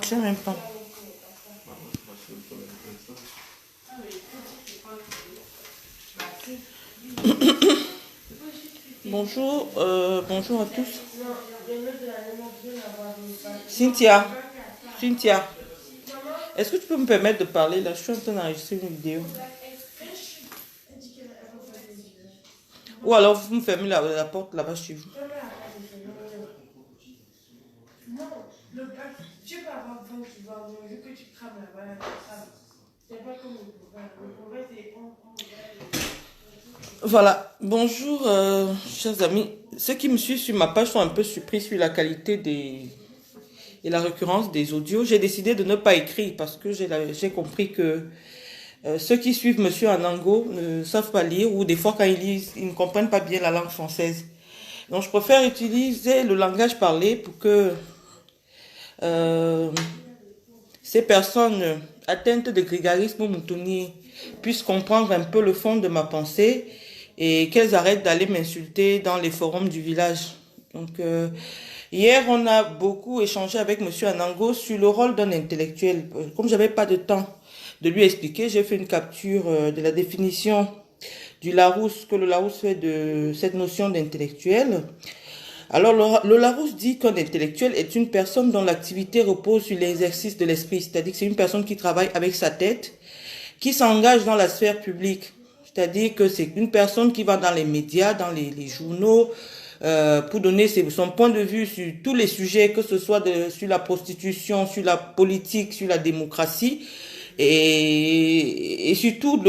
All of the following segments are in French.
sais même pas. Bonjour, bonjour à tous. Cynthia, Cynthia, est-ce que tu peux me permettre de parler là? Je suis en train d'enregistrer une vidéo. Ou alors vous me fermez la porte là-bas chez vous. Non, tu peux avoir besoin que tu vas manger, que tu crames là-bas, c'est pas comme le province, c'est Voilà, bonjour chers amis. Ceux qui me suivent sur ma page sont un peu surpris sur la qualité et la récurrence des audios. J'ai décidé de ne pas écrire parce que j'ai compris que ceux qui suivent Monsieur Anango ne savent pas lire ou des fois quand ils lisent, ils ne comprennent pas bien la langue française. Donc je préfère utiliser le langage parlé pour que ces personnes atteintes de grégarisme moutonnier puissent comprendre un peu le fond de ma pensée et qu'elles arrêtent d'aller m'insulter dans les forums du village. Donc, hier, on a beaucoup échangé avec Monsieur Anango sur le rôle d'un intellectuel. Comme j'avais pas de temps de lui expliquer, j'ai fait une capture de la définition du Larousse, que le Larousse fait de cette notion d'intellectuel. Alors, le Larousse dit qu'un intellectuel est une personne dont l'activité repose sur l'exercice de l'esprit, c'est-à-dire que c'est une personne qui travaille avec sa tête, qui s'engage dans la sphère publique, c'est-à-dire que c'est une personne qui va dans les médias, dans les journaux, pour donner son point de vue sur tous les sujets, que ce soit sur la prostitution, sur la politique, sur la démocratie, et surtout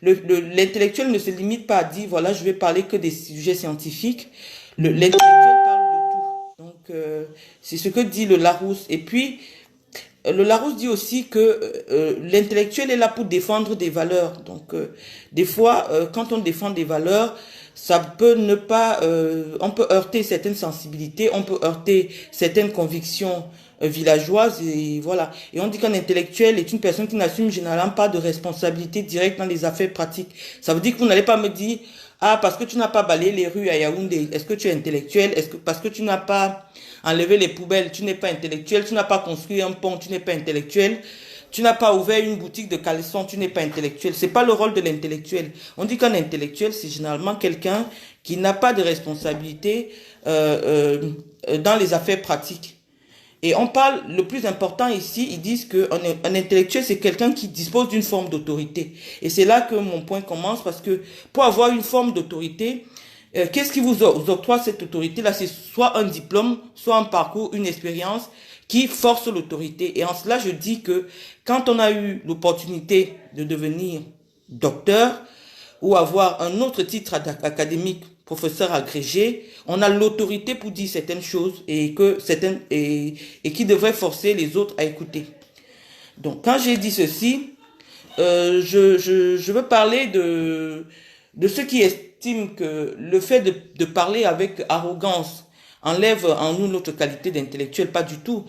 l'intellectuel ne se limite pas à dire voilà je vais parler que des sujets scientifiques. L'intellectuel parle de tout. Donc c'est ce que dit le Larousse. Et puis le Larousse dit aussi que l'intellectuel est là pour défendre des valeurs. Donc des fois quand on défend des valeurs, ça peut ne pas on peut heurter certaines sensibilités, on peut heurter certaines convictions villageoises et voilà. Et on dit qu'un intellectuel est une personne qui n'assume généralement pas de responsabilité directe dans les affaires pratiques. Ça veut dire que vous n'allez pas me dire ah, parce que tu n'as pas balayé les rues à Yaoundé, est-ce que tu es intellectuel? Est-ce que parce que tu n'as pas enlevé les poubelles, tu n'es pas intellectuel? Tu n'as pas construit un pont, tu n'es pas intellectuel? Tu n'as pas ouvert une boutique de caleçons, tu n'es pas intellectuel. C'est pas le rôle de l'intellectuel. On dit qu'un intellectuel, c'est généralement quelqu'un qui n'a pas de responsabilité dans les affaires pratiques. Et on parle, le plus important ici, ils disent qu'un intellectuel, c'est quelqu'un qui dispose d'une forme d'autorité. Et c'est là que mon point commence, parce que pour avoir une forme d'autorité, qu'est-ce qui vous octroie cette autorité-là? C'est soit un diplôme, soit un parcours, une expérience qui force l'autorité. Et en cela, je dis que quand on a eu l'opportunité de devenir docteur ou avoir un autre titre académique, professeur agrégé, on a l'autorité pour dire certaines choses et qui devrait forcer les autres à écouter. Donc, quand j'ai dit ceci, je veux parler de ceux qui estiment que le fait de parler avec arrogance enlève en nous notre qualité d'intellectuel. Pas du tout.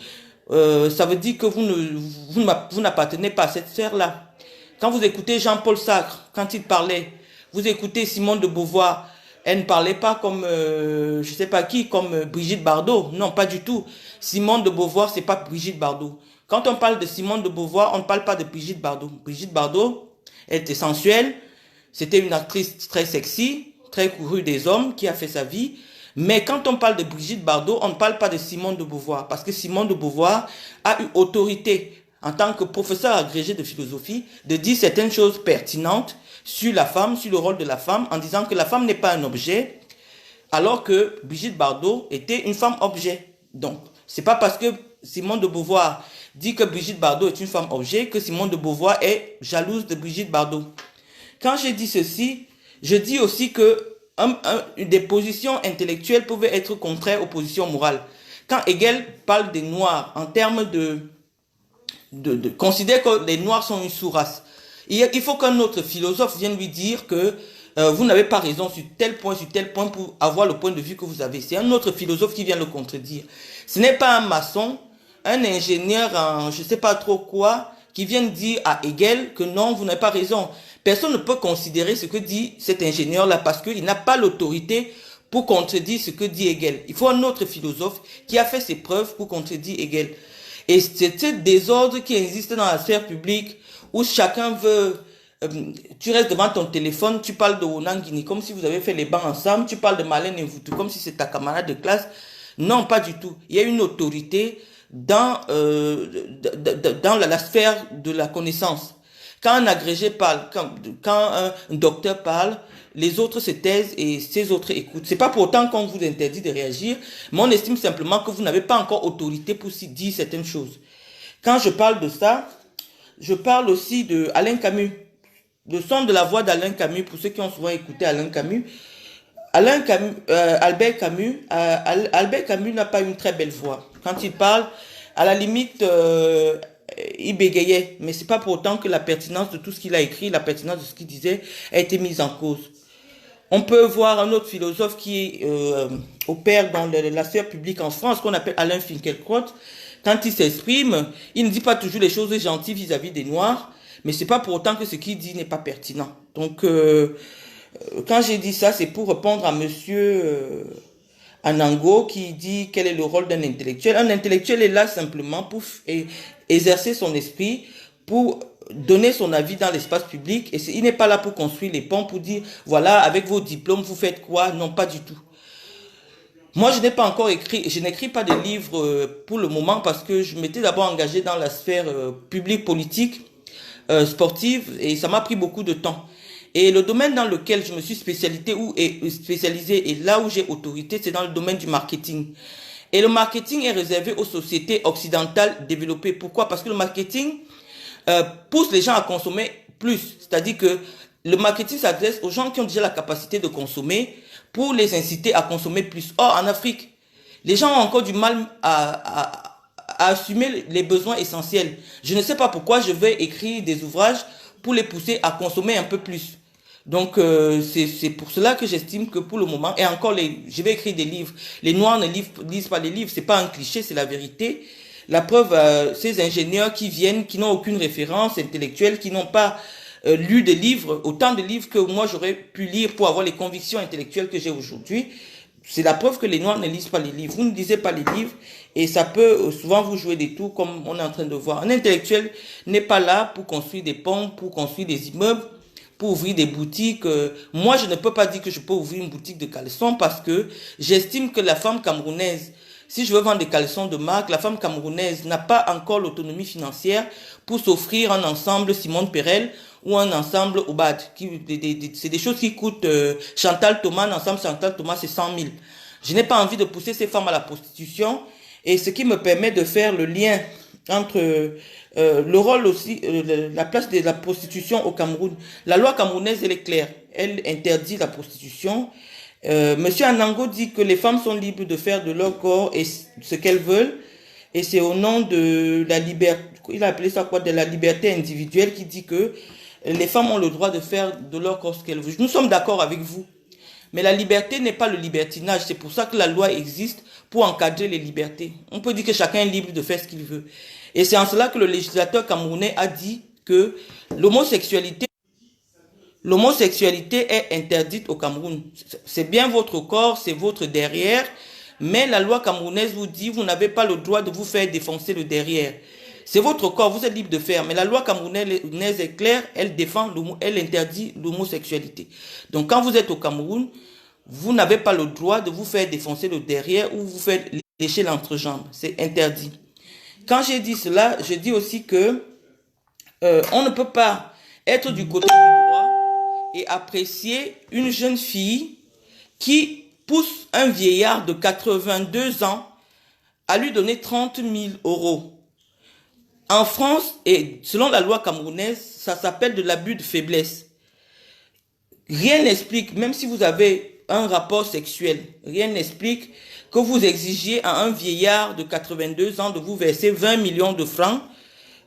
Ça veut dire que vous n'appartenez pas à cette sphère-là. Quand vous écoutez Jean-Paul Sartre, quand il parlait, vous écoutez Simone de Beauvoir, elle ne parlait pas comme, je sais pas qui, comme Brigitte Bardot. Non, pas du tout. Simone de Beauvoir, c'est pas Brigitte Bardot. Quand on parle de Simone de Beauvoir, on ne parle pas de Brigitte Bardot. Brigitte Bardot, elle était sensuelle. C'était une actrice très sexy, très courue des hommes, qui a fait sa vie. Mais quand on parle de Brigitte Bardot, on ne parle pas de Simone de Beauvoir. Parce que Simone de Beauvoir a eu autorité en tant que professeur agrégé de philosophie de dire certaines choses pertinentes sur la femme, sur le rôle de la femme, en disant que la femme n'est pas un objet, alors que Brigitte Bardot était une femme objet. Donc, c'est pas parce que Simone de Beauvoir dit que Brigitte Bardot est une femme objet que Simone de Beauvoir est jalouse de Brigitte Bardot. Quand j'ai dit ceci, je dis aussi que des positions intellectuelles pouvaient être contraires aux positions morales. Quand Hegel parle des Noirs en termes considère que les Noirs sont une sous-race, il faut qu'un autre philosophe vienne lui dire que vous n'avez pas raison sur tel point pour avoir le point de vue que vous avez. C'est un autre philosophe qui vient le contredire. Ce n'est pas un maçon, un ingénieur en je sais pas trop quoi, qui vient dire à Hegel que non, vous n'avez pas raison. Personne ne peut considérer ce que dit cet ingénieur-là parce qu'il n'a pas l'autorité pour contredire ce que dit Hegel. Il faut un autre philosophe qui a fait ses preuves pour contredire Hegel. Et c'est ce désordre qui existe dans la sphère publique où chacun veut... tu restes devant ton téléphone, tu parles de Onangini comme si vous avez fait les bancs ensemble, tu parles de Marlène Mvutu comme si c'est ta camarade de classe. Non, pas du tout. Il y a une autorité dans la sphère de la connaissance. Quand un agrégé parle, quand un docteur parle, les autres se taisent et ces autres écoutent. C'est pas pour autant qu'on vous interdit de réagir, mais on estime simplement que vous n'avez pas encore autorité pour dire certaines choses. Quand je parle de ça, je parle aussi de Alain Camus. Le son de la voix d'Alain Camus, pour ceux qui ont souvent écouté Alain Camus, Albert Camus n'a pas une très belle voix. Quand il parle, à la limite, il bégayait, mais c'est pas pour autant que la pertinence de tout ce qu'il a écrit, la pertinence de ce qu'il disait a été mise en cause. On peut voir un autre philosophe qui opère dans la sphère publique en France, qu'on appelle Alain Finkielkraut. Quand il s'exprime, il ne dit pas toujours les choses gentilles vis-à-vis des Noirs, mais c'est pas pour autant que ce qu'il dit n'est pas pertinent. Donc, quand j'ai dit ça, c'est pour répondre à monsieur Anango qui dit quel est le rôle d'un intellectuel. Un intellectuel est là simplement pour exercer son esprit, pour donner son avis dans l'espace public. Et il n'est pas là pour construire les ponts, pour dire, voilà, avec vos diplômes, vous faites quoi? Non, pas du tout. Moi, je n'ai pas encore écrit, je n'écris pas de livres pour le moment parce que je m'étais d'abord engagé dans la sphère publique, politique, sportive, et ça m'a pris beaucoup de temps. Et le domaine dans lequel je me suis spécialisé et là où j'ai autorité, c'est dans le domaine du marketing. Et le marketing est réservé aux sociétés occidentales développées. Pourquoi? Parce que le marketing pousse les gens à consommer plus. C'est-à-dire que le marketing s'adresse aux gens qui ont déjà la capacité de consommer pour les inciter à consommer plus. Or, en Afrique, les gens ont encore du mal à assumer les besoins essentiels. Je ne sais pas pourquoi je vais écrire des ouvrages pour les pousser à consommer un peu plus. Donc, c'est pour cela que j'estime que pour le moment, et encore, je vais écrire des livres. Les Noirs ne lisent pas les livres, c'est pas un cliché, c'est la vérité. La preuve, ces ingénieurs qui viennent, qui n'ont aucune référence intellectuelle, qui n'ont pas lu des livres, autant de livres que moi j'aurais pu lire pour avoir les convictions intellectuelles que j'ai aujourd'hui, c'est la preuve que les Noirs ne lisent pas les livres. Vous ne lisez pas les livres et ça peut souvent vous jouer des tours comme on est en train de voir. Un intellectuel n'est pas là pour construire des ponts, pour construire des immeubles, pour ouvrir des boutiques. Moi, je ne peux pas dire que je peux ouvrir une boutique de caleçons parce que j'estime que la femme camerounaise, si je veux vendre des caleçons de marque, la femme camerounaise n'a pas encore l'autonomie financière pour s'offrir un ensemble Simone Perel ou un ensemble Obad. C'est des choses qui coûtent Chantal Thomas, un ensemble Chantal Thomas, c'est 100 000. Je n'ai pas envie de pousser ces femmes à la prostitution et ce qui me permet de faire le lien entre le rôle aussi, la place de la prostitution au Cameroun. La loi camerounaise, elle est claire. Elle interdit la prostitution. Monsieur Anango dit que les femmes sont libres de faire de leur corps et ce qu'elles veulent. Et c'est au nom de la liberté, il a appelé ça quoi, de la liberté individuelle, qui dit que les femmes ont le droit de faire de leur corps ce qu'elles veulent. Nous sommes d'accord avec vous. Mais la liberté n'est pas le libertinage. C'est pour ça que la loi existe, pour encadrer les libertés. On peut dire que chacun est libre de faire ce qu'il veut. Et c'est en cela que le législateur camerounais a dit que l'homosexualité est interdite au Cameroun. C'est bien votre corps, c'est votre derrière, mais la loi camerounaise vous dit vous n'avez pas le droit de vous faire défoncer le derrière. C'est votre corps, vous êtes libre de faire, mais la loi camerounaise est claire, elle interdit l'homosexualité. Donc quand vous êtes au Cameroun, vous n'avez pas le droit de vous faire défoncer le derrière ou vous faire lécher l'entrejambe. C'est interdit. Quand j'ai dit cela, je dis aussi que on ne peut pas être du côté du droit et apprécier une jeune fille qui pousse un vieillard de 82 ans à lui donner 30 000 euros. En France, et selon la loi camerounaise, ça s'appelle de l'abus de faiblesse. Rien n'explique, même si vous avez un rapport sexuel, rien n'explique que vous exigiez à un vieillard de 82 ans de vous verser 20 millions de francs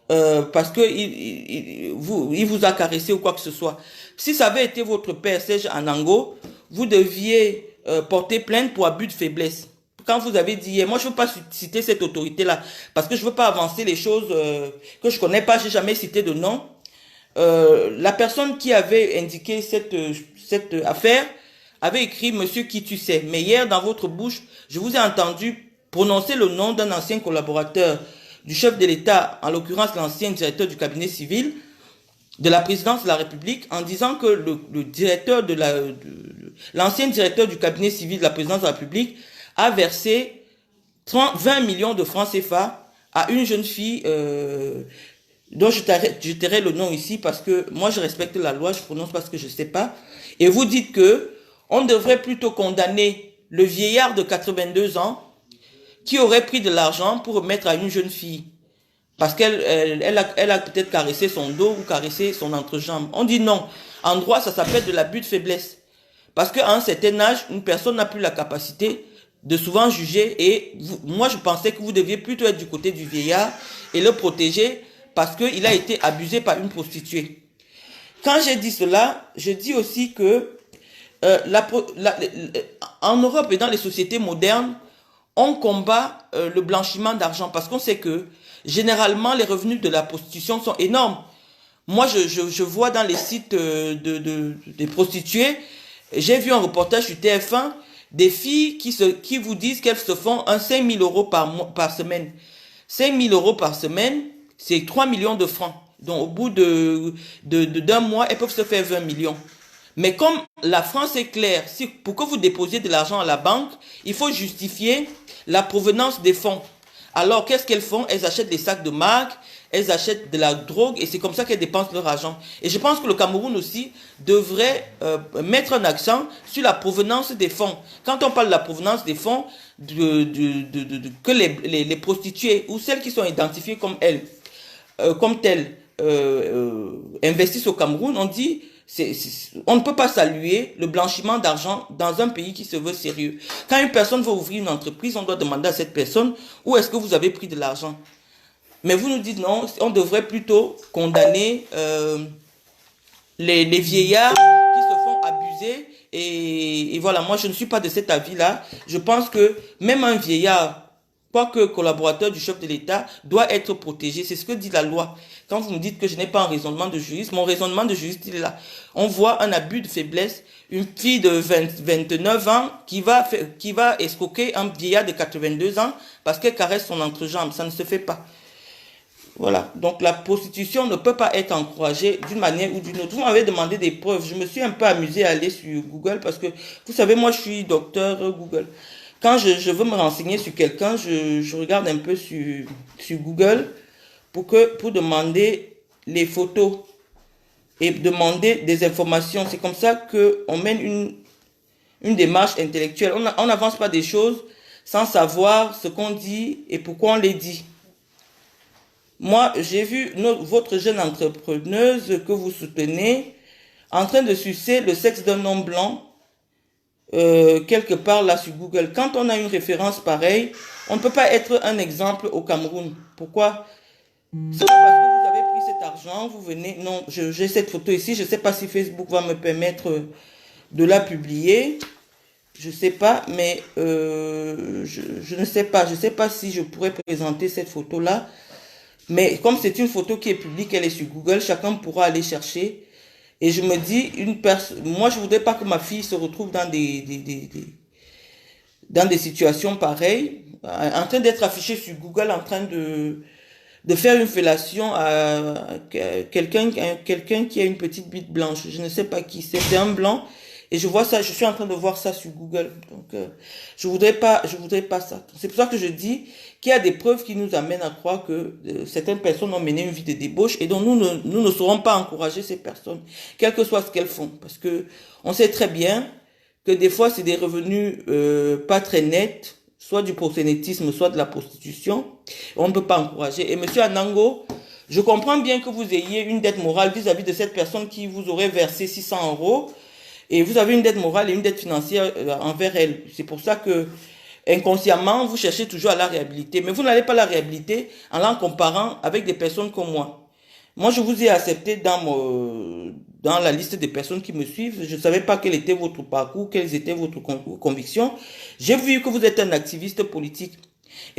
parce que il vous a caressé ou quoi que ce soit. Si ça avait été votre père, Serge Anango, vous deviez porter plainte pour abus de faiblesse. Quand vous avez dit, moi je ne veux pas citer cette autorité-là, parce que je ne veux pas avancer les choses que je ne connais pas, je n'ai jamais cité de nom. La personne qui avait indiqué cette affaire avait écrit Monsieur qui tu sais. Mais hier, dans votre bouche, je vous ai entendu prononcer le nom d'un ancien collaborateur du chef de l'État, en l'occurrence l'ancien directeur du cabinet civil de la présidence de la République, en disant que le directeur l'ancien directeur du cabinet civil de la présidence de la République a versé 20 millions de francs CFA à une jeune fille dont je tairai le nom ici parce que moi je respecte la loi, je prononce parce que je ne sais pas. Et vous dites que on devrait plutôt condamner le vieillard de 82 ans qui aurait pris de l'argent pour remettre à une jeune fille. Parce elle a peut-être caressé son dos ou caressé son entrejambe. On dit non. En droit, ça s'appelle de l'abus de faiblesse. Parce qu'à un certain âge, une personne n'a plus la capacité de souvent juger. Et moi, je pensais que vous deviez plutôt être du côté du vieillard et le protéger parce qu'il a été abusé par une prostituée. Quand j'ai dit cela, je dis aussi que en Europe et dans les sociétés modernes, on combat le blanchiment d'argent parce qu'on sait que généralement les revenus de la prostitution sont énormes. Moi, je vois dans les sites des prostituées, j'ai vu un reportage sur TF1, des filles qui vous disent qu'elles se font 5 000 euros par semaine. 5 000 euros par semaine, c'est 3 millions de francs. Donc au bout d'un mois, elles peuvent se faire 20 millions. Mais comme la France est claire, pour que vous déposiez de l'argent à la banque, il faut justifier la provenance des fonds. Alors, qu'est-ce qu'elles font? Elles achètent des sacs de marque, elles achètent de la drogue et c'est comme ça qu'elles dépensent leur argent. Et je pense que le Cameroun aussi devrait mettre un accent sur la provenance des fonds. Quand on parle de la provenance des fonds, que les prostituées ou celles qui sont identifiées comme elles, comme telles, investissent au Cameroun, on dit... on ne peut pas saluer le blanchiment d'argent dans un pays qui se veut sérieux. Quand une personne veut ouvrir une entreprise, on doit demander à cette personne où est-ce que vous avez pris de l'argent. Mais vous nous dites non, on devrait plutôt condamner les vieillards qui se font abuser. Et voilà, moi je ne suis pas de cet avis-là. Je pense que même un vieillard, quoique collaborateur du chef de l'État, doit être protégé. C'est ce que dit la loi. Quand vous me dites que je n'ai pas un raisonnement de juriste, mon raisonnement de juriste, il est là. On voit un abus de faiblesse, une fille de 29 ans qui va escroquer un vieillard de 82 ans parce qu'elle caresse son entrejambe. Ça ne se fait pas. Voilà. Donc la prostitution ne peut pas être encouragée d'une manière ou d'une autre. Vous m'avez demandé des preuves. Je me suis un peu amusé à aller sur Google parce que, vous savez, moi je suis docteur Google. Quand je veux me renseigner sur quelqu'un, je regarde un peu sur Google pour demander les photos et demander des informations. C'est comme ça qu'on mène une démarche intellectuelle. On n'avance pas des choses sans savoir ce qu'on dit et pourquoi on les dit. Moi, j'ai vu votre jeune entrepreneuse que vous soutenez en train de sucer le sexe d'un homme blanc quelque part là sur Google. Quand on a une référence pareille, on ne peut pas être un exemple au Cameroun. Pourquoi? C'est pas parce que vous avez pris cet argent, vous venez... Non, j'ai cette photo ici, je ne sais pas si Facebook va me permettre de la publier. Je ne sais pas, mais je ne sais pas. Je ne sais pas si je pourrais présenter cette photo-là. Mais comme c'est une photo qui est publique, elle est sur Google, chacun pourra aller chercher. Et je me dis, moi je voudrais pas que ma fille se retrouve dans dans des situations pareilles, en train d'être affichée sur Google, en train de faire une fellation à quelqu'un qui a une petite bite blanche. Je ne sais pas qui c'est, c'est un blanc. Et je vois ça, je suis en train de voir ça sur Google. Donc, je voudrais pas ça. C'est pour ça que je dis qu'il y a des preuves qui nous amènent à croire que certaines personnes ont mené une vie de débauche et dont nous ne saurons pas encourager ces personnes, quel que soit ce qu'elles font. Parce que on sait très bien que des fois, c'est des revenus pas très nets, soit du proxénétisme, soit de la prostitution. On ne peut pas encourager. Et monsieur Anango, je comprends bien que vous ayez une dette morale vis-à-vis de cette personne qui vous aurait versé 600 €. Et vous avez une dette morale et une dette financière envers elle. C'est pour ça que, inconsciemment, vous cherchez toujours à la réhabiliter. Mais vous n'allez pas la réhabiliter en la comparant avec des personnes comme moi. Moi, je vous ai accepté dans la liste des personnes qui me suivent. Je ne savais pas quel était votre parcours, quelles étaient vos convictions. J'ai vu que vous êtes un activiste politique.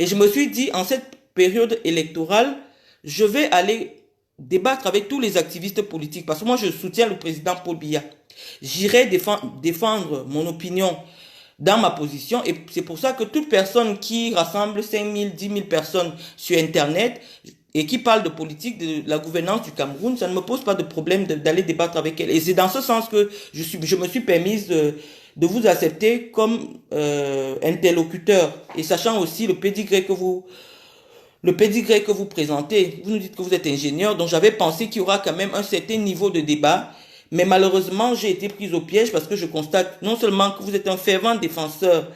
Et je me suis dit, en cette période électorale, je vais aller débattre avec tous les activistes politiques. Parce que moi, je soutiens le président Paul Biya. J'irai défendre mon opinion dans ma position. Et c'est pour ça que toute personne qui rassemble 5 000, 10 000 personnes sur Internet et qui parle de politique, de la gouvernance du Cameroun, ça ne me pose pas de problème d'aller débattre avec elle. Et c'est dans ce sens que je me suis permise de vous accepter comme interlocuteur. Et sachant aussi le pédigré que vous présentez. Vous nous dites que vous êtes ingénieur, donc j'avais pensé qu'il y aura quand même un certain niveau de débat. Mais malheureusement, j'ai été prise au piège parce que je constate non seulement que vous êtes un fervent défenseur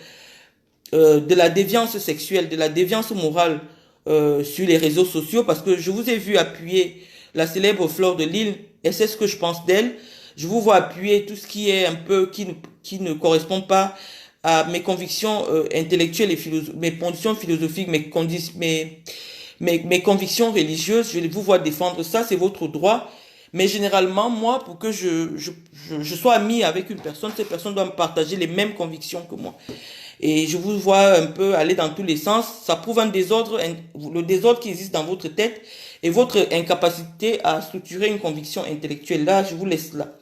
de la déviance sexuelle, de la déviance morale sur les réseaux sociaux, parce que je vous ai vu appuyer la célèbre Fleur de Lille, et c'est ce que je pense d'elle. Je vous vois appuyer tout ce qui est un peu, qui ne correspond pas à mes convictions intellectuelles et mes conditions philosophiques, mes convictions religieuses. Je vous vois défendre ça, c'est votre droit. Mais généralement, moi, pour que je sois ami avec une personne, cette personne doit me partager les mêmes convictions que moi. Et je vous vois un peu aller dans tous les sens. Ça prouve un désordre, le désordre qui existe dans votre tête et votre incapacité à structurer une conviction intellectuelle. Là, je vous laisse là.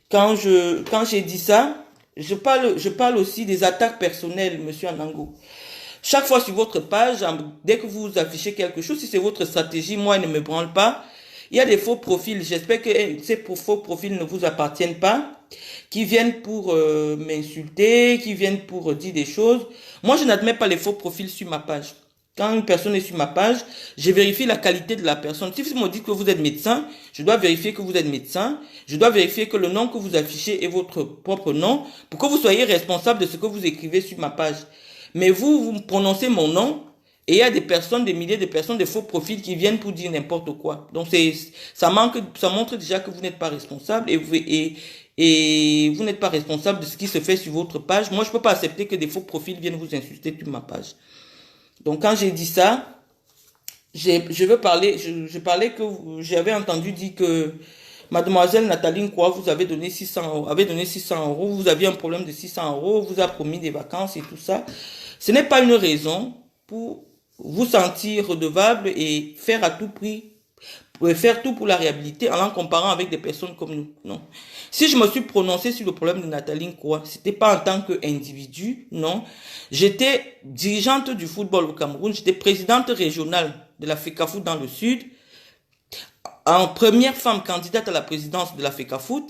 Quand j'ai dit ça, je parle aussi des attaques personnelles, monsieur Anango. Chaque fois sur votre page, dès que vous affichez quelque chose, si c'est votre stratégie, moi, elle ne me branle pas. Il y a des faux profils. J'espère que ces faux profils ne vous appartiennent pas, qui viennent pour m'insulter, qui viennent pour dire des choses. Moi, je n'admets pas les faux profils sur ma page. Quand une personne est sur ma page, je vérifie la qualité de la personne. Si vous me dites que vous êtes médecin, je dois vérifier que vous êtes médecin. Je dois vérifier que le nom que vous affichez est votre propre nom pour que vous soyez responsable de ce que vous écrivez sur ma page. Mais vous prononcez mon nom. Et il y a des personnes, des milliers de personnes, des faux profils qui viennent pour dire n'importe quoi. Donc ça montre déjà que vous n'êtes pas responsable et vous n'êtes pas responsable de ce qui se fait sur votre page. Moi, je peux pas accepter que des faux profils viennent vous insulter sur ma page. Donc quand j'ai dit ça, je parlais que j'avais entendu dire que Mademoiselle Nathalie Nkwa vous avez donné 600 €, avait donné 600 €, vous aviez un problème de 600 €, vous a promis des vacances et tout ça. Ce n'est pas une raison pour vous sentir redevable et faire à tout prix, faire tout pour la réhabiliter en comparant avec des personnes comme nous. Non. Si je me suis prononcé sur le problème de Nathalie Nkwa, c'était pas en tant qu'individu, non. J'étais dirigeante du football au Cameroun, j'étais présidente régionale de la FECAFOOT dans le sud, en première femme candidate à la présidence de la FECAFOOT,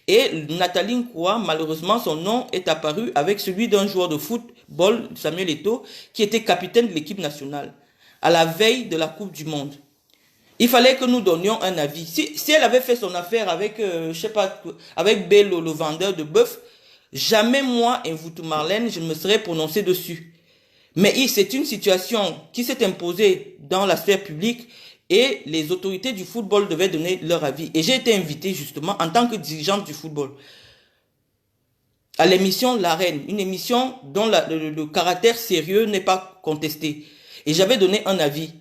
et Nathalie Nkwa, malheureusement, son nom est apparu avec celui d'un joueur de football, Samuel Eto'o, qui était capitaine de l'équipe nationale, à la veille de la Coupe du Monde. Il fallait que nous donnions un avis. Si elle avait fait son affaire avec, je sais pas, avec Bello, le vendeur de bœuf, jamais moi, Mvoutou Marlène, je ne me serais prononcé dessus. Mais c'est une situation qui s'est imposée dans la sphère publique et les autorités du football devaient donner leur avis. Et j'ai été invité justement en tant que dirigeante du football à l'émission L'Arène, une émission dont le caractère sérieux n'est pas contesté. Et j'avais donné un avis.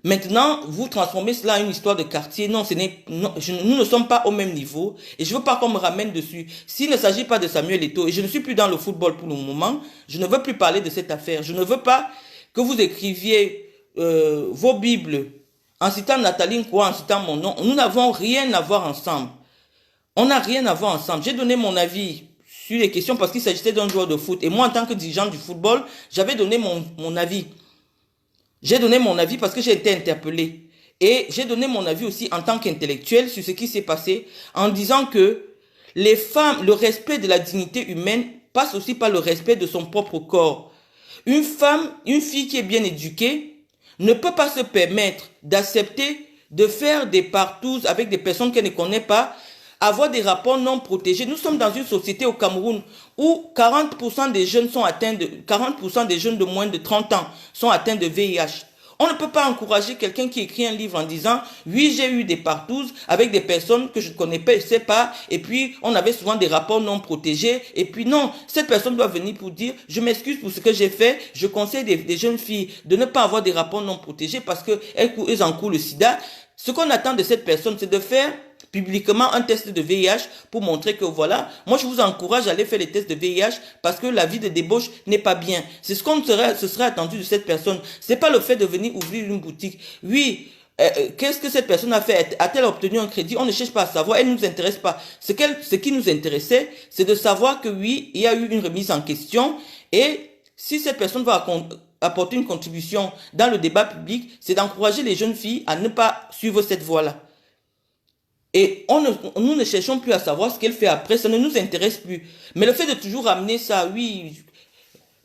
Maintenant, vous transformez cela en une histoire de quartier. Non, nous ne sommes pas au même niveau. Et je veux pas qu'on me ramène dessus. S'il ne s'agit pas de Samuel Eto'o, et je ne suis plus dans le football pour le moment, je ne veux plus parler de cette affaire. Je ne veux pas que vous écriviez vos Bibles en citant Nathalie Nkwa, en citant mon nom. Nous n'avons rien à voir ensemble. On n'a rien à voir ensemble. J'ai donné mon avis sur les questions parce qu'il s'agissait d'un joueur de foot. Et moi, en tant que dirigeant du football, j'avais donné mon avis. J'ai donné mon avis parce que j'ai été interpellé. Et j'ai donné mon avis aussi en tant qu'intellectuel sur ce qui s'est passé en disant que les femmes, le respect de la dignité humaine passe aussi par le respect de son propre corps. Une femme, une fille qui est bien éduquée ne peut pas se permettre d'accepter de faire des partouzes avec des personnes qu'elle ne connaît pas, avoir des rapports non protégés. Nous sommes dans une société au Cameroun où 40% des jeunes sont atteints de 40% des jeunes de moins de 30 ans sont atteints de VIH. On ne peut pas encourager quelqu'un qui écrit un livre en disant oui, j'ai eu des partouzes avec des personnes que je ne connais pas, je sais pas, et puis on avait souvent des rapports non protégés, et puis non, cette personne doit venir pour dire je m'excuse pour ce que j'ai fait, je conseille des jeunes filles de ne pas avoir des rapports non protégés parce qu'elles encourent le sida. Ce qu'on attend de cette personne, c'est de faire publiquement un test de VIH pour montrer que voilà, moi je vous encourage à aller faire les tests de VIH parce que la vie de débauche n'est pas bien. C'est ce qu'on serait attendu de cette personne. C'est pas le fait de venir ouvrir une boutique. Oui, qu'est-ce que cette personne a fait? A-t-elle obtenu un crédit? On ne cherche pas à savoir, elle ne nous intéresse pas. Ce qui nous intéressait, c'est de savoir que oui, il y a eu une remise en question Et si cette personne va apporter une contribution dans le débat public, c'est d'encourager les jeunes filles à ne pas suivre cette voie-là. Et nous ne cherchons plus à savoir ce qu'elle fait après, ça ne nous intéresse plus. Mais le fait de toujours ramener ça, oui,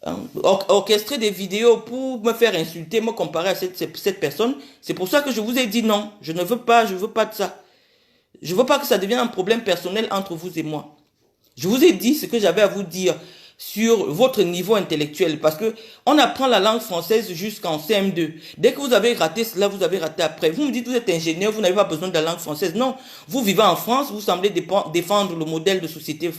hein, orchestrer des vidéos pour me faire insulter, me comparer à cette personne, c'est pour ça que je vous ai dit non, je ne veux pas, je veux pas de ça. Je veux pas que ça devienne un problème personnel entre vous et moi. Je vous ai dit ce que j'avais à vous dire sur votre niveau intellectuel, parce que on apprend la langue française jusqu'en CM2. Dès que vous avez raté cela, vous avez raté après. Vous me dites que vous êtes ingénieur, vous n'avez pas besoin de la langue française. Non, vous vivez en France, vous semblez défendre le modèle de société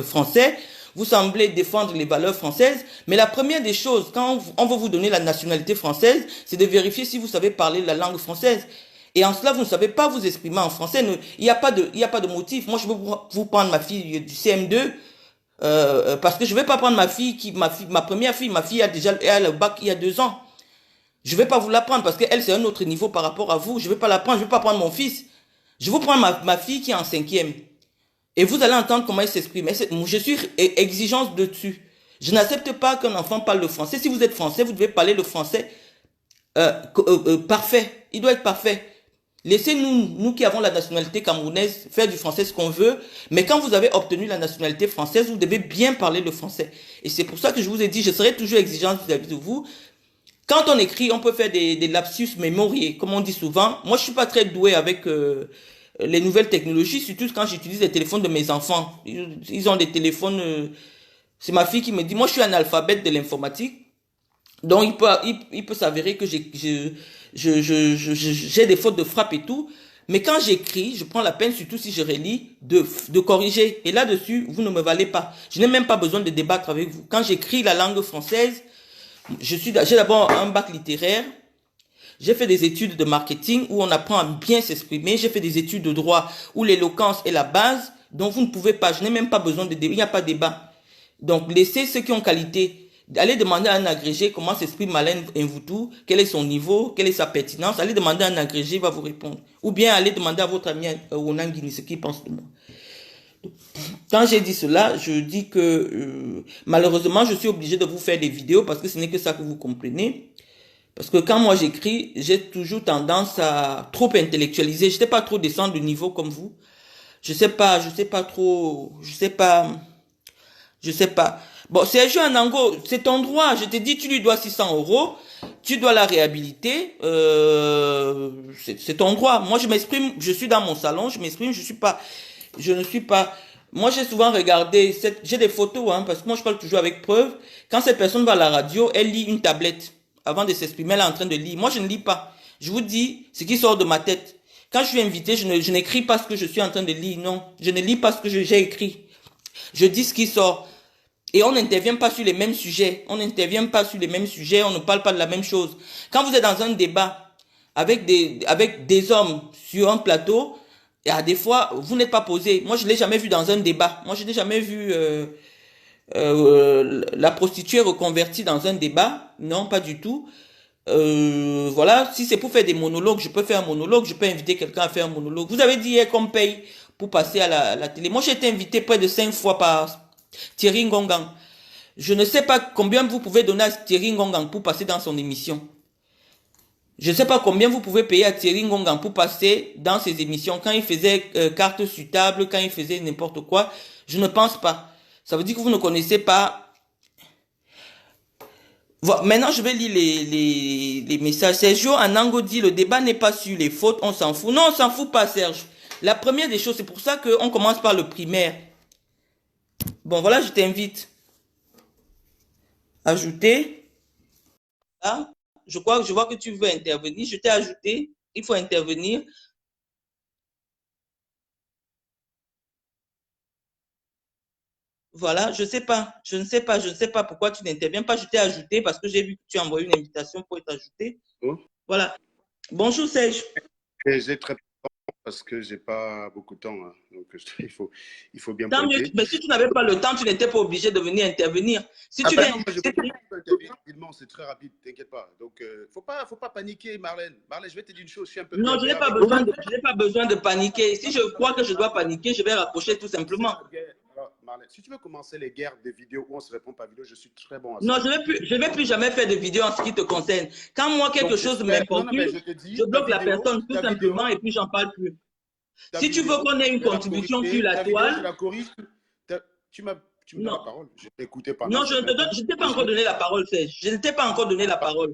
français, vous semblez défendre les valeurs françaises, mais la première des choses, quand on veut vous donner la nationalité française, c'est de vérifier si vous savez parler la langue française. Et en cela, vous ne savez pas vous exprimer en français. Il n'y a pas de motif. Moi, je veux vous prendre ma fille du CM2, parce que je ne vais pas prendre ma première fille. Ma fille a déjà le bac il y a 2 ans. Je ne vais pas vous la prendre parce qu'elle, c'est un autre niveau par rapport à vous. Je ne vais pas la prendre. Je ne vais pas prendre mon fils. Je vous prends ma fille qui est en 5e. Et vous allez entendre comment elle s'exprime. Je suis exigeante dessus. Je n'accepte pas qu'un enfant parle le français. Si vous êtes français, vous devez parler le français parfait. Il doit être parfait. Laissez-nous, nous qui avons la nationalité camerounaise, faire du français ce qu'on veut. Mais quand vous avez obtenu la nationalité française, vous devez bien parler le français. Et c'est pour ça que je vous ai dit, je serai toujours exigeante vis-à-vis de vous. Quand on écrit, on peut faire des lapsus mémoriés, comme on dit souvent. Moi, je suis pas très doué avec les nouvelles technologies, surtout quand j'utilise les téléphones de mes enfants. Ils ont des téléphones... c'est ma fille qui me dit, moi, je suis analphabète de l'informatique. Donc, il peut s'avérer que j'ai des fautes de frappe et tout. Mais quand j'écris, je prends la peine, surtout si je relis, de corriger. Et là-dessus, vous ne me valez pas. Je n'ai même pas besoin de débattre avec vous. Quand j'écris la langue française, j'ai d'abord un bac littéraire. J'ai fait des études de marketing où on apprend à bien s'exprimer. J'ai fait des études de droit où l'éloquence est la base. Donc, vous ne pouvez pas. Je n'ai même pas besoin de débat. Il n'y a pas de débat. Donc, laissez ceux qui ont qualité. Allez demander à un agrégé comment s'exprime Malène Mvoutou, quel est son niveau, quelle est sa pertinence. Allez demander à un agrégé, il va vous répondre. Ou bien allez demander à votre ami Wonan Guini ce qu'il pense de moi. Quand j'ai dit cela, je dis que malheureusement, je suis obligé de vous faire des vidéos parce que ce n'est que ça que vous comprenez. Parce que quand moi j'écris, j'ai toujours tendance à trop intellectualiser. Je ne sais pas trop descendre de niveau comme vous. Je sais pas trop, je sais pas. Bon, Sergio Anango, c'est ton droit. Je te dis, tu lui dois 600 €. Tu dois la réhabiliter. C'est ton droit. Moi, je m'exprime, je suis dans mon salon, je m'exprime, je ne suis pas. Moi, j'ai souvent regardé, j'ai des photos, hein, parce que moi, je parle toujours avec preuve. Quand cette personne va à la radio, elle lit une tablette. Avant de s'exprimer, elle est en train de lire. Moi, je ne lis pas. Je vous dis ce qui sort de ma tête. Quand je suis invité, je n'écris pas ce que je suis en train de lire. Non, je ne lis pas ce que j'ai écrit. Je dis ce qui sort. Et on n'intervient pas sur les mêmes sujets. On n'intervient pas sur les mêmes sujets. On ne parle pas de la même chose. Quand vous êtes dans un débat avec des hommes sur un plateau, et à des fois, vous n'êtes pas posé. Moi, je ne l'ai jamais vu dans un débat. Moi, je n'ai jamais vu la prostituée reconvertie dans un débat. Non, pas du tout. Voilà, si c'est pour faire des monologues, je peux faire un monologue. Je peux inviter quelqu'un à faire un monologue. Vous avez dit hier qu'on paye pour passer à la télé. Moi, j'ai été invité près de 5 fois par Thierry Ngongang. Je ne sais pas combien vous pouvez donner à Thierry Ngongang pour passer dans son émission. Je ne sais pas combien vous pouvez payer à Thierry Ngongang pour passer dans ses émissions. Quand il faisait carte sur table, quand il faisait n'importe quoi, je ne pense pas. Ça veut dire que vous ne connaissez pas. Voilà. Maintenant, je vais lire les messages. Sergio Anango dit, le débat n'est pas sur les fautes, on s'en fout. Non, on s'en fout pas, Serge. La première des choses, c'est pour ça qu'on commence par le primaire. Bon, voilà, je t'invite. Ajouter. Là, je vois que tu veux intervenir. Je t'ai ajouté. Il faut intervenir. Voilà, je ne sais pas pourquoi tu n'interviens pas. Je t'ai ajouté parce que j'ai vu que tu as envoyé une invitation pour être ajouté. Oh. Voilà. Bonjour Serge. J'ai très peu de temps parce que j'ai pas beaucoup de temps. Hein. Donc il faut bien Tant mieux. Mais si tu n'avais pas le temps, tu n'étais pas obligé de venir intervenir. Si tu viens, non, moi, je peux intervenir rapidement, c'est très rapide, t'inquiète pas. Donc faut pas paniquer, Marlène. Marlène, je vais te dire une chose, je suis un peu. Non, je n'ai pas besoin de paniquer. Si je crois que je dois paniquer, je vais rapprocher tout simplement. Marlène, si tu veux commencer les guerres de vidéos où on se répond par vidéo, je suis très bon à Non, ça. je vais plus jamais faire de vidéo en ce qui te concerne. Quand moi, quelque Donc, chose j'espère. Non, non, mais m'importune, je te je dis, bloque la personne tout ta simplement vidéo, et puis j'en parle plus. ta Si tu veux vidéo, qu'on ait je une vais la contribution sur corriger. la Ta vidéo, je toile, la corrige. Ta- tu me donnes la non. parole. Je t'ai écouté pendant Non, certains temps. je ne t'ai pas Et encore donné la parole, Serge. Je ne t'ai pas encore donné la parole.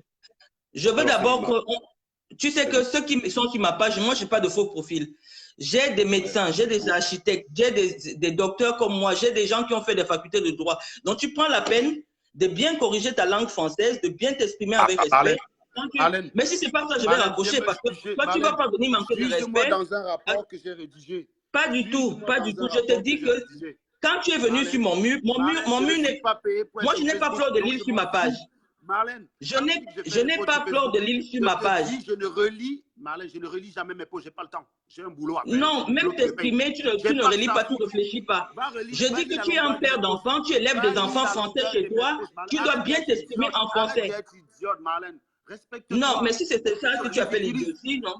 Je veux alors, d'abord Ferdinand, que... Tu sais que ceux qui sont sur ma page, moi, je n'ai pas de faux profil. J'ai des ouais. médecins, j'ai des architectes, j'ai des docteurs comme moi, j'ai des gens qui ont fait des facultés de droit. Donc, tu prends la peine de bien corriger ta langue française, de bien t'exprimer avec Marlène, respect. Marlène, Mais si ce n'est pas ça, je vais Marlène, viens raccrocher me parce que juger. toi, tu ne vas Marlène, pas venir manquer de juge-moi respect. dans un rapport que j'ai rédigé. Pas du tout, Juge-moi pas du dans tout. un Je te rapport que dis j'ai que rédigé. quand tu es venu sur Marlène, mon mur, Marlène, je ne suis pas payé pour être moi, je sur n'ai pas Facebook, Fleur de donc Lille je sur m'en ma page. fous. Marlène, Je quand tu dis que je fais des n'ai posts sur pas Fleur Facebook, de Lille sur je ma te page. dis, je ne relis, Marlène, je ne relis jamais mes posts, j'ai pas le temps. J'ai un boulot à faire, j'ai Non, du même boulot qui me paye. t'exprimer, tu J'ai ne pas que relis ça à pas, tu ne foutre. réfléchis pas. Je Va dis lire que la tu es un longueur de mes père posts. d'enfants, tu élèves Va des lire enfants la français longueur chez de mes toi, posts, Marlène. tu dois Arrête bien d'être t'exprimer idiote, en arrête français. d'être idiote, Marlène. Non, mais Respecte-toi. si c'est ça que tu appelles J'utilise. idiotie, non?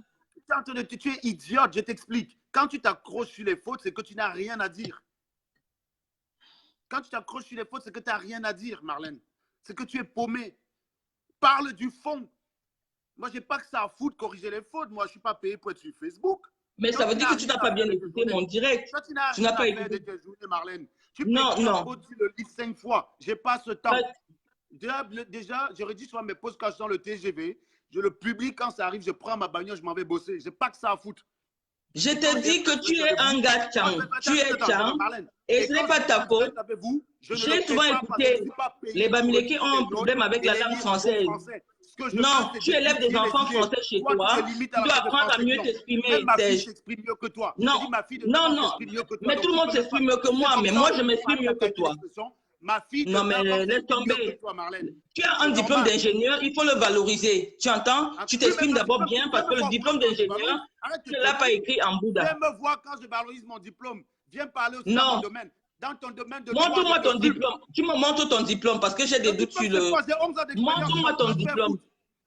Tu es idiote, je t'explique. Quand tu t'accroches sur les fautes, c'est que tu n'as rien à dire. Quand tu t'accroches sur les fautes, c'est que tu n'as rien à dire, Marlène. C'est que tu es paumé. Parle du fond. Moi, je n'ai pas que ça à foutre corriger les fautes. Moi, je ne suis pas payé pour être sur Facebook. Mais Toi, ça veut tu dire n'as que tu rien n'as à pas faire bien de tes écouté journées. mon direct. Toi, tu n'as Tu n'as rien à pas faire de écouté. tes journées, Marlène. Tu peux Non, écrire un non. post, tu le lis 5 fois. Je n'ai pas ce temps. Pas- Déjà, je rédige sur mes posts quand je sens le TGV. Je le publie quand ça arrive. Je prends ma bagnole, je m'en vais bosser. Je n'ai pas que ça à foutre. Je Et quand te j'ai dis que besoin tu d'être es avec un vous, gars Tchang. Tu es Tchang. Marlène. Et Et ce n'est quand pas j'ai ta besoin faute. d'être avec vous, je ne le J'ai fais souvent pas parce que je ne écouté, suis pas les payé pour Bamileke rédiger ont un des notes problème avec et la les langue lire en bon française. français. Ce que je veux, Non, c'est tu élèves des d'étudier les enfants sujets. français chez Toi, tu te toi. limites à Tu la dois faute de apprendre à français. mieux Non. Même t'exprimer, ma fille Serge. s'exprime mieux que toi. Je Non, dis, ma fille de 9 non, ans non. s'exprime mieux que toi. Mais tout Donc, le tu monde peux même pas. s'exprime mieux que Si c'est moi, comme mais ça, moi, on je peut m'exprime parler mieux la que qualité toi. d'expression. Ma fille de Non, 9 ans mais laisse s'exprime mieux que tomber. toi, Marlène. Tu as un C'est diplôme normal. d'ingénieur, il faut le valoriser. Tu entends? Tu t'exprimes d'abord bien Viens parce que me le voir moi diplôme quand je d'ingénieur, valorise. Arrête de tu ne l'as pas conneries. écrit en Bouddha. Viens me voir quand je valorise mon diplôme. Viens parler aussi dans mon Non. domaine. Dans ton domaine de droit, je Montre-moi te ton fume. diplôme. Tu me montres ton diplôme parce que j'ai Le des doutes diplôme, sur c'est le... quoi? J'ai 11 ans d'expérience. Montre-moi Donc, tu ton vas te faire diplôme. foutre.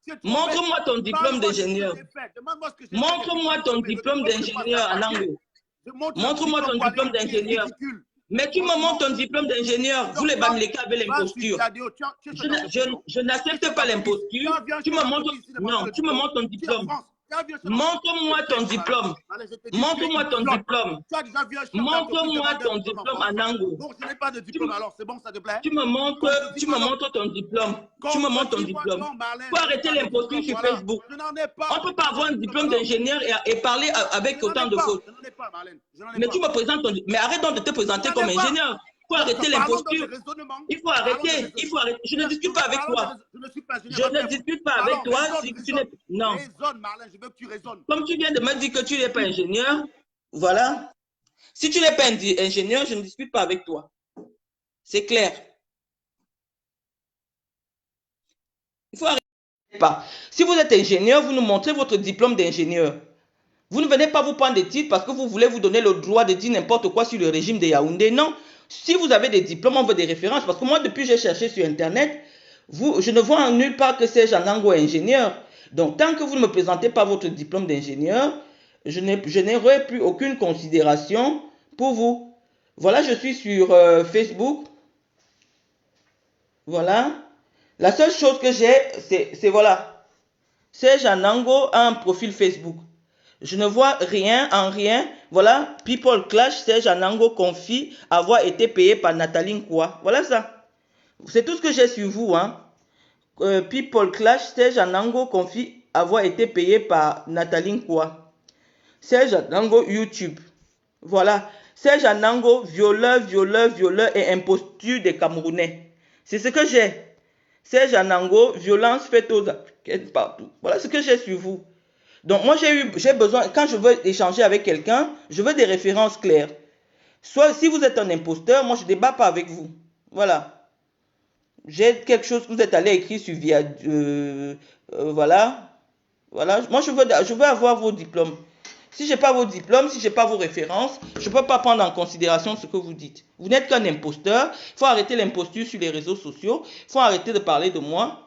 C'est trop bête. Montre-moi ton diplôme Parle-moi de ce que d'ingénieur. j'ai fait. Demande-moi ce que j'ai fait depuis que Montre-moi je suis ton diplômé. Le diplôme diplôme, c'est quoi? C'est un d'ingénieur, papier. Anango. Je montre le Montre-moi diplôme ton pour aller diplôme écrire d'ingénieur. ridicule. Mais tu me Franchement. montres ton diplôme d'ingénieur. Vous, Donc, les toi, Bamileke, avez va sur l'imposture. Viadeo. Tu es chef d'entreprise, non? Je Tu es n'accepte chef pas d'entreprise. l'imposture. Viens Tu chef me montres... d'entreprise ici, demande-moi Non, le tu me diplôme. montres ton Tu es en diplôme. France. Viens chef d'entreprise. Montre-moi ton diplôme. Allez, je te dis, tu es Montre-moi ton idiote. diplôme. Tu as déjà vu un chef d'entreprise Montre-moi demander un ton diplôme en diplôme, France? Anango. Donc, je n'ai pas de Tu, diplôme alors. C'est bon, ça te plaît? tu me Contredis-moi donc. montres ton diplôme. Tu me montres ton Contredis-moi. diplôme. Non, Marlène, Faut je n'ai arrêter pas de l'imposture diplôme. sur Voilà. Facebook. Je n'en ai On pas. ne Je peut n'ai pas pas avoir de un diplôme diplôme alors. d'ingénieur et parler avec Je n'en autant ai de pas. fautes. Je n'en ai pas, Marlène. Je n'en ai Mais tu pas. me présentes ton... Mais arrête donc de te Je présenter n'en comme ai pas. ingénieur. Il faut Donc, arrêter parlons donc de l'imposture. raisonnement. Il faut Parlons de arrêter. Il raisonnement. faut arrêter. Je ne discute pas avec Parlons de toi. raisonnement. Je ne suis pas ingénieur. Je Va ne faire foutre. discute pas avec Parlons, toi raisonne, si tu n'es... raisonne. Non. Raisonne, Marlène. Je veux que tu raisonnes. Comme tu viens de me dire que tu n'es pas ingénieur, voilà. Si tu n'es pas ingénieur, je ne discute pas avec toi. C'est clair. Il faut arrêter. Pas. Si vous êtes ingénieur, vous nous montrez votre diplôme d'ingénieur. Vous ne venez pas vous prendre des titres parce que vous voulez vous donner le droit de dire n'importe quoi sur le régime de Yaoundé. Non. Si vous avez des diplômes, on veut des références. Parce que moi, depuis que j'ai cherché sur Internet, je ne vois en nulle part que Serge Anango est ingénieur. Donc, tant que vous ne me présentez pas votre diplôme d'ingénieur, je n'aurai plus aucune considération pour vous. Voilà, je suis sur Facebook. Voilà. La seule chose que j'ai, c'est voilà. Serge Anango a un profil Facebook. Je ne vois rien en rien. Voilà, People Clash, Serge Anango confie avoir été payé par Nathalie Nkwa. Voilà ça. C'est tout ce que j'ai sur vous. Hein. People Clash, Serge Anango confie avoir été payé par Nathalie Nkwa. Serge Anango YouTube. Voilà. Serge Anango, violeur et imposture des Camerounais. C'est ce que j'ai. Serge Anango, violence faite aux Africains partout. Voilà ce que j'ai sur vous. Donc moi j'ai besoin, quand je veux échanger avec quelqu'un, je veux des références claires. Soit si vous êtes un imposteur, moi je ne débat pas avec vous. Voilà. J'ai quelque chose que vous êtes allé écrire sur via voilà. Voilà. Moi je veux avoir vos diplômes. Si je n'ai pas vos diplômes, si je n'ai pas vos références, je ne peux pas prendre en considération ce que vous dites. Vous n'êtes qu'un imposteur. Il faut arrêter l'imposture sur les réseaux sociaux. Il faut arrêter de parler de moi.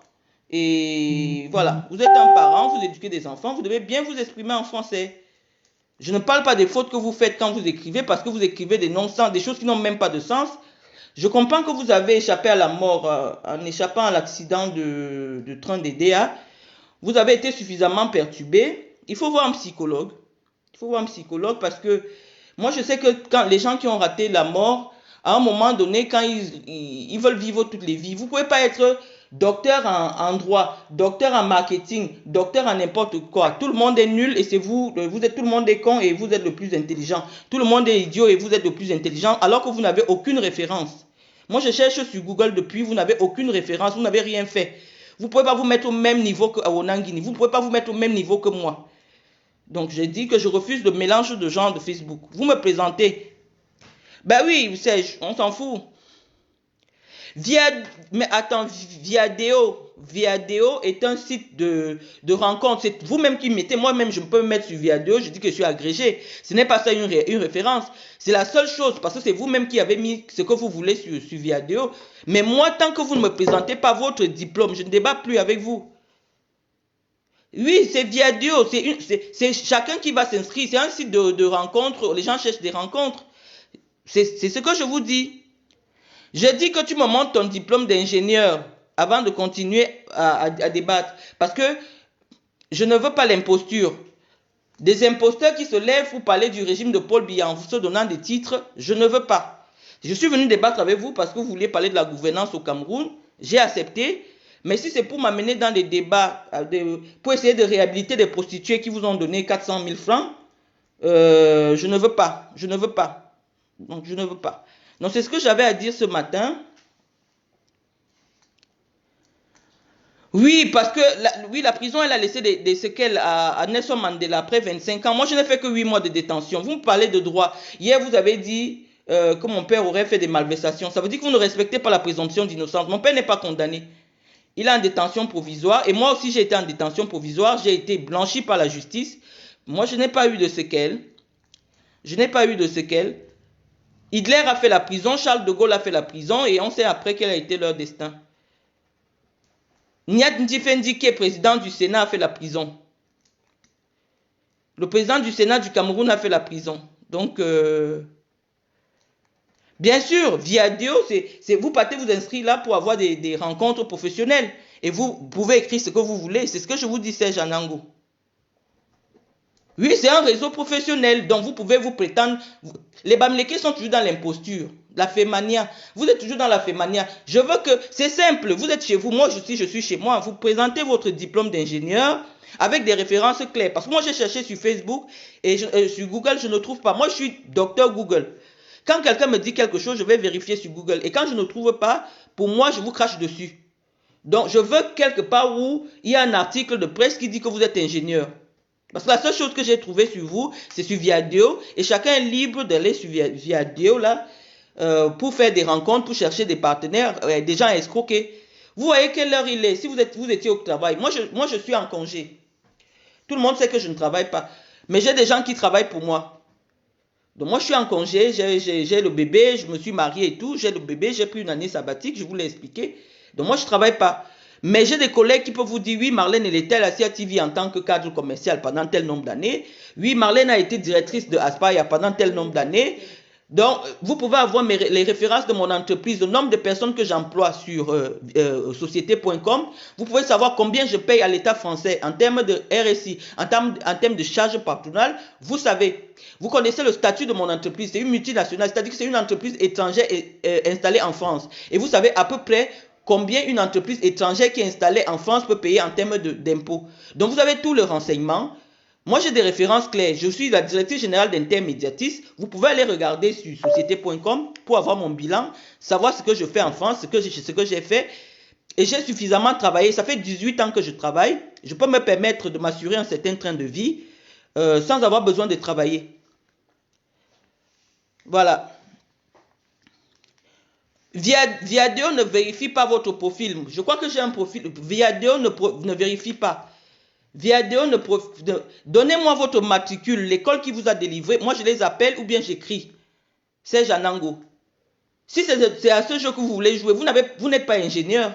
Et voilà, vous êtes un parent, vous éduquez des enfants, vous devez bien vous exprimer en français. Je ne parle pas des fautes que vous faites quand vous écrivez, parce que vous écrivez des non-sens, des choses qui n'ont même pas de sens. Je comprends que vous avez échappé à la mort en échappant à l'accident de train d'EDA. Vous avez été suffisamment perturbé. Il faut voir un psychologue. Il faut voir un psychologue parce que moi, je sais que quand les gens qui ont raté la mort, à un moment donné, quand ils veulent vivre toutes les vies, vous ne pouvez pas être docteur en droit, docteur en marketing, docteur en n'importe quoi. Tout le monde est nul et c'est vous, tout le monde est con et vous êtes le plus intelligent. Tout le monde est idiot et vous êtes le plus intelligent alors que vous n'avez aucune référence. Moi, je cherche sur Google depuis, vous n'avez aucune référence, vous n'avez rien fait. Vous ne pouvez pas vous mettre au même niveau que Awonangini, vous ne pouvez pas vous mettre au même niveau que moi. Donc, j'ai dit que je refuse le mélange de gens de Facebook. Vous me présentez. Ben oui, on s'en fout. Mais attends, Viadeo est un site de rencontre. C'est vous-même qui mettez, moi-même je peux me mettre sur Viadeo, je dis que je suis agrégé. Ce n'est pas ça une référence. C'est la seule chose, parce que c'est vous-même qui avez mis ce que vous voulez sur Viadeo. Mais moi, tant que vous ne me présentez pas votre diplôme, je ne débat plus avec vous. Oui, c'est Viadeo, c'est chacun qui va s'inscrire. C'est un site de rencontre, les gens cherchent des rencontres. C'est ce que je vous dis. Je dis que tu me montres ton diplôme d'ingénieur avant de continuer à débattre. Parce que je ne veux pas l'imposture. Des imposteurs qui se lèvent pour parler du régime de Paul Biya en se donnant des titres, je ne veux pas. Je suis venu débattre avec vous parce que vous vouliez parler de la gouvernance au Cameroun. J'ai accepté. Mais si c'est pour m'amener dans des débats, pour essayer de réhabiliter des prostituées qui vous ont donné 400 000 francs, je ne veux pas. Je ne veux pas. Donc, je ne veux pas. Donc, c'est ce que j'avais à dire ce matin. Oui, parce que la prison, elle a laissé des séquelles à Nelson Mandela après 25 ans. Moi, je n'ai fait que 8 mois de détention. Vous me parlez de droit. Hier, vous avez dit que mon père aurait fait des malversations. Ça veut dire que vous ne respectez pas la présomption d'innocence. Mon père n'est pas condamné. Il est en détention provisoire. Et moi aussi, j'ai été en détention provisoire. J'ai été blanchi par la justice. Moi, je n'ai pas eu de séquelles. Je n'ai pas eu de séquelles. Hitler a fait la prison, Charles de Gaulle a fait la prison et on sait après quel a été leur destin. Nyat Ndifendi, qui est président du Sénat, a fait la prison. Le président du Sénat du Cameroun a fait la prison. Donc, bien sûr, Viadeo, vous partez vous inscrire là pour avoir des rencontres professionnelles. Et vous pouvez écrire ce que vous voulez. C'est ce que je vous dis, Serge Anango. Oui, c'est un réseau professionnel, donc vous pouvez vous prétendre. Les Bamlékés sont toujours dans l'imposture, la fémania. Vous êtes toujours dans la fémania. Je veux que, c'est simple, vous êtes chez vous, moi je suis chez moi. Vous présentez votre diplôme d'ingénieur avec des références claires. Parce que moi j'ai cherché sur Facebook et sur Google, je ne trouve pas. Moi je suis docteur Google. Quand quelqu'un me dit quelque chose, je vais vérifier sur Google. Et quand je ne trouve pas, pour moi, je vous crache dessus. Donc je veux quelque part où il y a un article de presse qui dit que vous êtes ingénieur. Parce que la seule chose que j'ai trouvée sur vous, c'est sur Viadeo. Et chacun est libre d'aller sur Viadeo là, pour faire des rencontres, pour chercher des partenaires, des gens à escroquer. Vous voyez quelle heure il est. Si vous étiez au travail, moi je suis en congé. Tout le monde sait que je ne travaille pas. Mais j'ai des gens qui travaillent pour moi. Donc moi je suis en congé, j'ai le bébé, je me suis marié et tout. J'ai le bébé, j'ai pris une année sabbatique, je vous l'ai expliqué. Donc moi je ne travaille pas. Mais j'ai des collègues qui peuvent vous dire, oui, Marlène, elle était à la CIATV en tant que cadre commercial pendant tel nombre d'années. Oui, Marlène a été directrice de Aspire pendant tel nombre d'années. Donc, vous pouvez avoir les références de mon entreprise, le nombre de personnes que j'emploie sur société.com. Vous pouvez savoir combien je paye à l'État français en termes de RSI, en termes de charges patronales. Vous savez, vous connaissez le statut de mon entreprise. C'est une multinationale, c'est-à-dire que c'est une entreprise étrangère installée en France. Et vous savez à peu près combien une entreprise étrangère qui est installée en France peut payer en termes d'impôts. Donc, vous avez tout le renseignement. Moi, j'ai des références claires. Je suis la directrice générale d'Intermédiatis. Vous pouvez aller regarder sur société.com pour avoir mon bilan, savoir ce que je fais en France, ce que j'ai fait. Et j'ai suffisamment travaillé. Ça fait 18 ans que je travaille. Je peux me permettre de m'assurer un certain train de vie sans avoir besoin de travailler. Voilà. Viadeo ne vérifie pas votre profil. Je crois que j'ai un profil. Viadeo ne vérifie pas. Viadeo donnez-moi votre matricule, l'école qui vous a délivré. Moi, je les appelle ou bien j'écris. Serge Anango. Si c'est à ce jeu que vous voulez jouer, vous n'êtes pas ingénieur.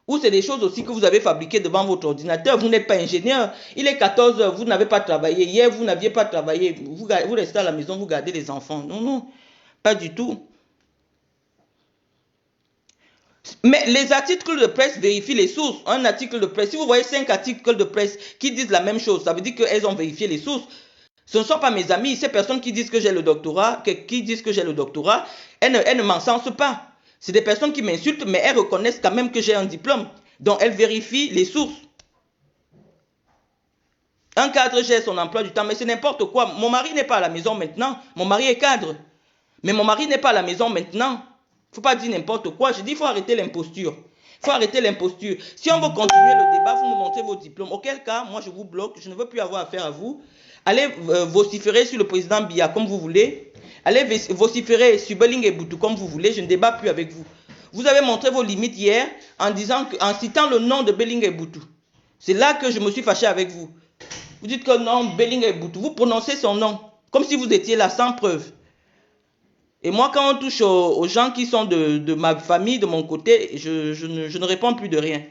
Ou c'est des choses aussi que vous avez fabriquées devant votre ordinateur. Vous n'êtes pas ingénieur. Il est 14 heures, vous n'avez pas travaillé. Hier, vous n'aviez pas travaillé. Vous restez à la maison, vous gardez les enfants. Non, non, pas du tout. Mais les articles de presse vérifient les sources. Un article de presse, si vous voyez 5 articles de presse qui disent la même chose, ça veut dire qu'elles ont vérifié les sources. Ce ne sont pas mes amis, ces personnes qui disent que j'ai le doctorat, elles ne m'encensent pas. C'est des personnes qui m'insultent, mais elles reconnaissent quand même que j'ai un diplôme. Donc elles vérifient les sources. Un cadre gère son emploi du temps, mais c'est n'importe quoi. Mon mari n'est pas à la maison maintenant. Mon mari est cadre. Mais mon mari n'est pas à la maison maintenant. Il ne faut pas dire n'importe quoi. Je dis qu'il faut arrêter l'imposture. Il faut arrêter l'imposture. Si on veut continuer le débat, vous me montrez vos diplômes. Auquel cas, moi je vous bloque. Je ne veux plus avoir affaire à vous. Allez vociférer sur le président Biya comme vous voulez. Allez vociférer sur Belling et Boutou comme vous voulez. Je ne débat plus avec vous. Vous avez montré vos limites hier en citant le nom de Belling et Boutou. C'est là que je me suis fâché avec vous. Vous dites que non, Belling et Boutou. Vous prononcez son nom comme si vous étiez là sans preuve. Et moi, quand on touche aux gens qui sont de ma famille, de mon côté, je ne réponds plus de rien.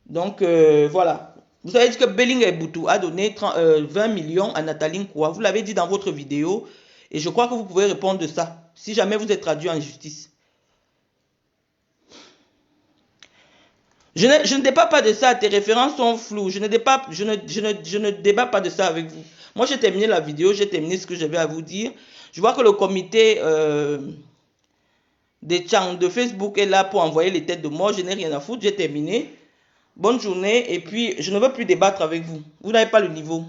Donc, voilà. Vous avez dit que Belling et Boutou a donné 20 millions à Nathalie Nkoua. Vous l'avez dit dans votre vidéo. Et je crois que vous pouvez répondre de ça. Si jamais vous êtes traduit en justice. Je ne débat pas de ça. Tes références sont floues. Je ne débat pas de ça avec vous. Moi, j'ai terminé la vidéo. J'ai terminé ce que j'avais à vous dire. Je vois que le comité des Tchang de Facebook est là pour envoyer les têtes de mort. Je n'ai rien à foutre. J'ai terminé. Bonne journée. Et puis, je ne veux plus débattre avec vous. Vous n'avez pas le niveau.